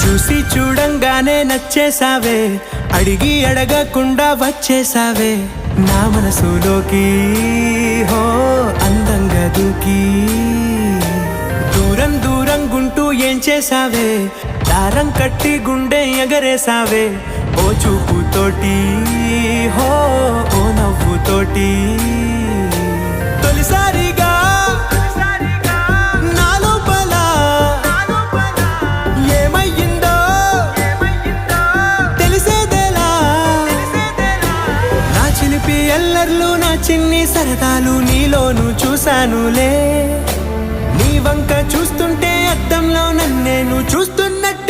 చూసి చూడంగానే నచ్చేసావే, అడిగి అడగకుండా వచ్చేసావే నా మనసులోకి. హో అందంగా దూకి దూరం దూరం గుంటూ ఏం చేసావే, దారం కట్టి గుండె ఎగరేసావే ఓ చూపుతోటి. హో ఓ నవ్వుతోటి తొలిసారిగా నా లోపల ఏమయ్యిందో తెలిసేదేలా. నా చిలిపి ఎల్లర్లు నా చిన్ని సరదాలు నీలోను చూశానులే. నీ వంక చూస్తుంటే అద్దంలో నన్నేను చూస్తున్నట్టు